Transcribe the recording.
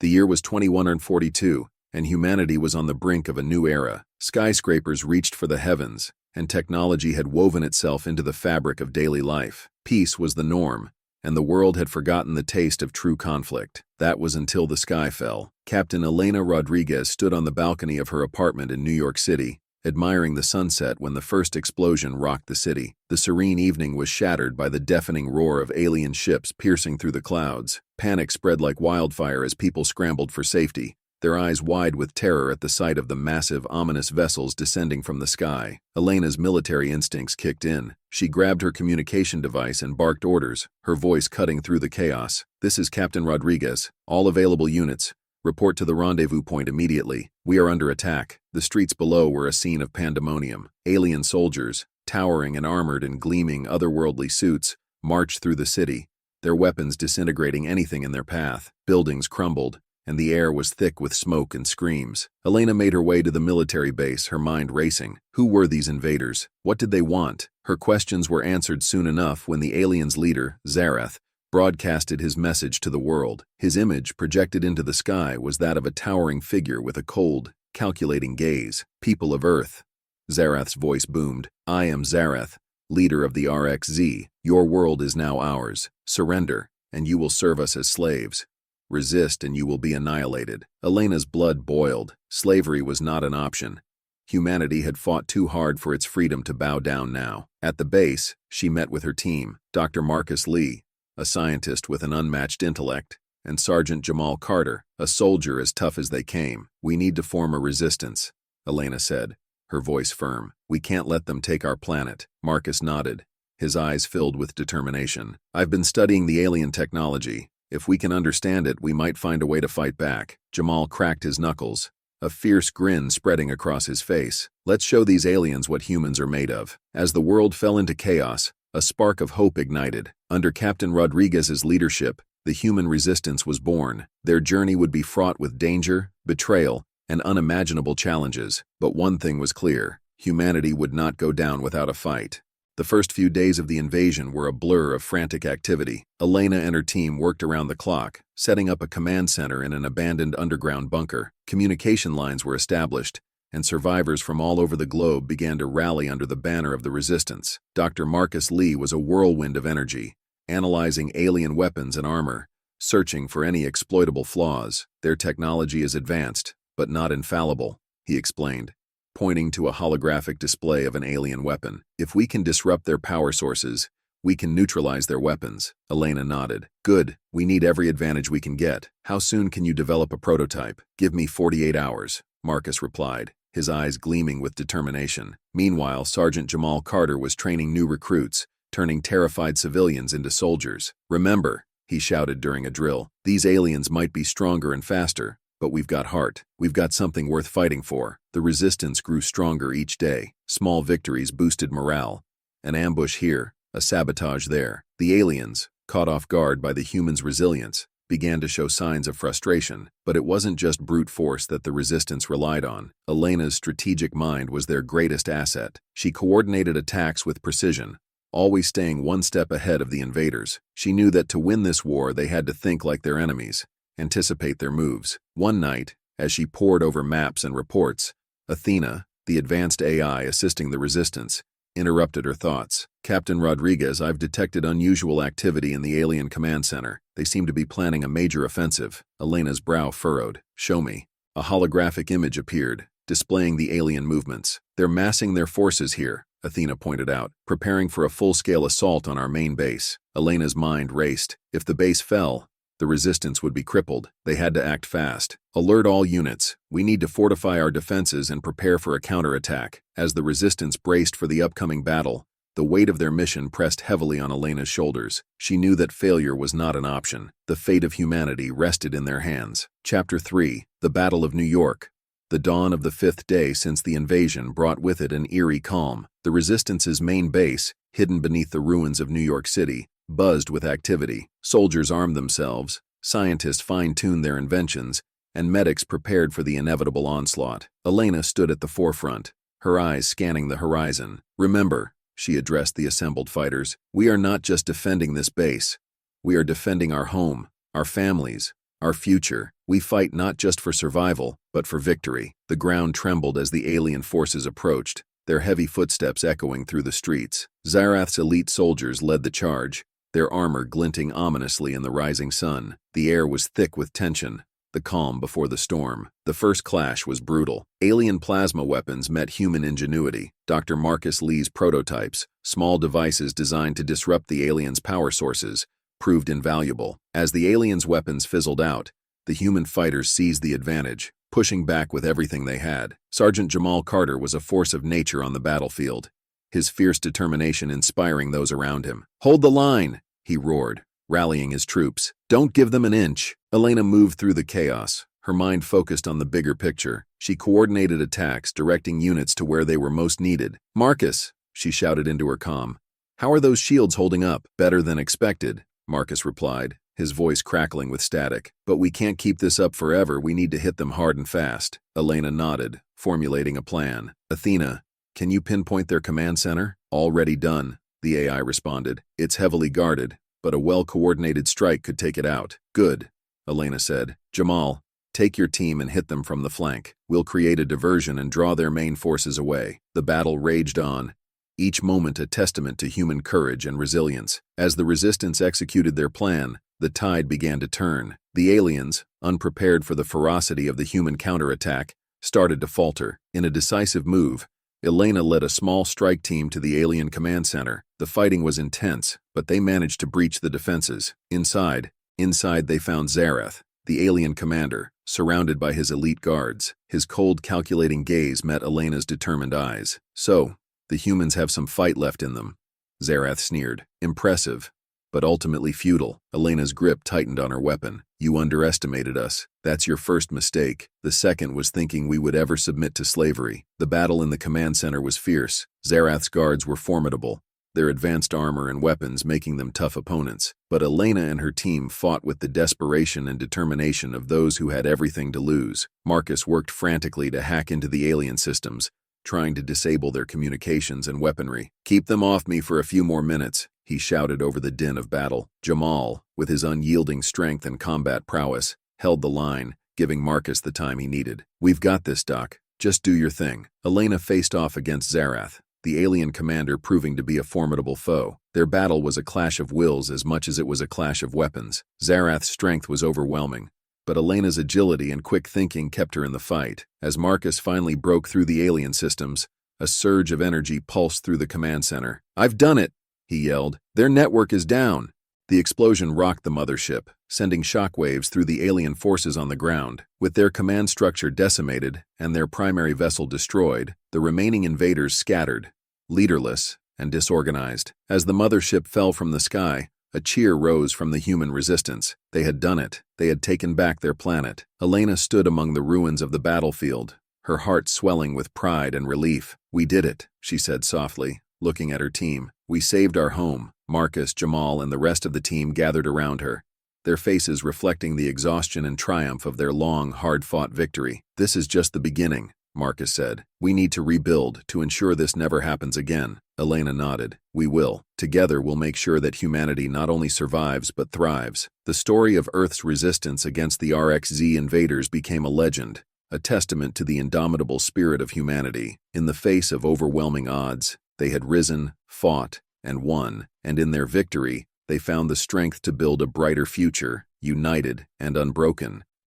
The year was 2142, and humanity was on the brink of a new era. Skyscrapers reached for the heavens, and technology had woven itself into the fabric of daily life. Peace was the norm, and the world had forgotten the taste of true conflict. That was until the sky fell. Captain Elena Rodriguez stood on the balcony of her apartment in New York City, admiring the sunset when the first explosion rocked the city. The serene evening was shattered by the deafening roar of alien ships piercing through the clouds. Panic spread like wildfire as people scrambled for safety, their eyes wide with terror at the sight of the massive, ominous vessels descending from the sky. Elena's military instincts kicked in. She grabbed her communication device and barked orders, her voice cutting through the chaos. "This is Captain Rodriguez. All available units. Report to the rendezvous point immediately. We are under attack." The streets below were a scene of pandemonium. Alien soldiers, towering and armored in gleaming, otherworldly suits, marched through the city, their weapons disintegrating anything in their path. Buildings crumbled, and the air was thick with smoke and screams. Elena made her way to the military base, her mind racing. Who were these invaders? What did they want? Her questions were answered soon enough when the aliens' leader, Zarath, broadcasted his message to the world. His image, projected into the sky, was that of a towering figure with a cold, calculating gaze. "People of Earth," Zarath's voice boomed. "I am Zarath, leader of the RXZ. Your world is now ours. Surrender, and you will serve us as slaves. Resist, and you will be annihilated." Elena's blood boiled. Slavery was not an option. Humanity had fought too hard for its freedom to bow down now. At the base, she met with her team, Dr. Marcus Lee, a scientist with an unmatched intellect, and Sergeant Jamal Carter, a soldier as tough as they came. "We need to form a resistance," Elena said, her voice firm. "We can't let them take our planet." Marcus nodded, his eyes filled with determination. "I've been studying the alien technology. If we can understand it, we might find a way to fight back." Jamal cracked his knuckles, a fierce grin spreading across his face. "Let's show these aliens what humans are made of." As the world fell into chaos, a spark of hope ignited. Under Captain Rodriguez's leadership, the human resistance was born. Their journey would be fraught with danger, betrayal, and unimaginable challenges. But one thing was clear: humanity would not go down without a fight. The first few days of the invasion were a blur of frantic activity. Elena and her team worked around the clock, setting up a command center in an abandoned underground bunker. Communication lines were established, and survivors from all over the globe began to rally under the banner of the resistance. Dr. Marcus Lee was a whirlwind of energy, analyzing alien weapons and armor, searching for any exploitable flaws. "Their technology is advanced, but not infallible," he explained, pointing to a holographic display of an alien weapon. "If we can disrupt their power sources, we can neutralize their weapons." Elena nodded. "Good. We need every advantage we can get. How soon can you develop a prototype?" "Give me 48 hours, Marcus replied, his eyes gleaming with determination. Meanwhile, Sergeant Jamal Carter was training new recruits, turning terrified civilians into soldiers. "Remember," he shouted during a drill, "these aliens might be stronger and faster, but we've got heart. We've got something worth fighting for." The resistance grew stronger each day. Small victories boosted morale. An ambush here, a sabotage there. The aliens, caught off guard by the humans' resilience, began to show signs of frustration. But it wasn't just brute force that the resistance relied on. Elena's strategic mind was their greatest asset. She coordinated attacks with precision, always staying one step ahead of the invaders. She knew that to win this war they had to think like their enemies, anticipate their moves. One night, as she pored over maps and reports, Athena, the advanced AI assisting the resistance, interrupted her thoughts. "Captain Rodriguez, I've detected unusual activity in the alien command center. They seem to be planning a major offensive." Elena's brow furrowed. "Show me." A holographic image appeared, displaying the alien movements. "They're massing their forces here," Athena pointed out, "preparing for a full-scale assault on our main base." Elena's mind raced. If the base fell, the resistance would be crippled. They had to act fast. "Alert all units. We need to fortify our defenses and prepare for a counterattack." As the resistance braced for the upcoming battle, the weight of their mission pressed heavily on Elena's shoulders. She knew that failure was not an option. The fate of humanity rested in their hands. Chapter 3: The Battle of New York. The dawn of the 5th day since the invasion brought with it an eerie calm. The Resistance's main base, hidden beneath the ruins of New York City, buzzed with activity. Soldiers armed themselves, scientists fine-tuned their inventions, and medics prepared for the inevitable onslaught. Elena stood at the forefront, her eyes scanning the horizon. "Remember," she addressed the assembled fighters, "we are not just defending this base. We are defending our home, our families, Our future. We fight not just for survival, but for victory. The ground trembled as the alien forces approached, their heavy footsteps echoing through the streets. Zarath's elite soldiers led the charge, their armor glinting ominously in the rising sun. The air was thick with tension, the calm before the storm. The first clash was brutal. Alien plasma weapons met human ingenuity. Dr. Marcus Lee's prototypes, small devices designed to disrupt the aliens' power sources, proved invaluable. As the aliens' weapons fizzled out, the human fighters seized the advantage, pushing back with everything they had. Sergeant Jamal Carter was a force of nature on the battlefield, his fierce determination inspiring those around him. "Hold the line!" he roared, rallying his troops. "Don't give them an inch." Elena moved through the chaos, her mind focused on the bigger picture. She coordinated attacks, directing units to where they were most needed. "Marcus," she shouted into her comm, "how are those shields holding up?" "Better than expected," Marcus replied, his voice crackling with static. "But we can't keep this up forever. We need to hit them hard and fast." Elena nodded, formulating a plan. "Athena, can you pinpoint their command center?" "Already done," the AI responded. "It's heavily guarded, but a well-coordinated strike could take it out." "Good," Elena said. "Jamal, take your team and hit them from the flank. We'll create a diversion and draw their main forces away." The battle raged on, each moment a testament to human courage and resilience. As the resistance executed their plan, the tide began to turn. The aliens, unprepared for the ferocity of the human counterattack, started to falter. In a decisive move, Elena led a small strike team to the alien command center. The fighting was intense, but they managed to breach the defenses. Inside they found Zarath, the alien commander, surrounded by his elite guards. His cold, calculating gaze met Elena's determined eyes. "So, the humans have some fight left in them," Zarath sneered. "Impressive, but ultimately futile." Elena's grip tightened on her weapon. "You underestimated us. That's your first mistake. The second was thinking we would ever submit to slavery." The battle in the command center was fierce. Zarath's guards were formidable, their advanced armor and weapons making them tough opponents. But Elena and her team fought with the desperation and determination of those who had everything to lose. Marcus worked frantically to hack into the alien systems, trying to disable their communications and weaponry. "Keep them off me for a few more minutes," he shouted over the din of battle. Jamal, with his unyielding strength and combat prowess, held the line, giving Marcus the time he needed. "We've got this, Doc. Just do your thing." Elena faced off against Zarath, the alien commander proving to be a formidable foe. Their battle was a clash of wills as much as it was a clash of weapons. Zarath's strength was overwhelming, but Elena's agility and quick thinking kept her in the fight. As Marcus finally broke through the alien systems, a surge of energy pulsed through the command center. "I've done it!" he yelled. "Their network is down." The explosion rocked the mothership, sending shockwaves through the alien forces on the ground. With their command structure decimated and their primary vessel destroyed, the remaining invaders scattered, leaderless and disorganized. As the mothership fell from the sky, a cheer rose from the human resistance. They had done it. They had taken back their planet. Elena stood among the ruins of the battlefield, her heart swelling with pride and relief. "We did it," she said softly, looking at her team. "We saved our home." Marcus, Jamal, and the rest of the team gathered around her, their faces reflecting the exhaustion and triumph of their long, hard-fought victory. "This is just the beginning," Marcus said. "We need to rebuild to ensure this never happens again." Elena nodded. "We will. Together we'll make sure that humanity not only survives but thrives." The story of Earth's resistance against the RXZ invaders became a legend, a testament to the indomitable spirit of humanity. In the face of overwhelming odds, they had risen, fought, and won, and in their victory, they found the strength to build a brighter future, united and unbroken.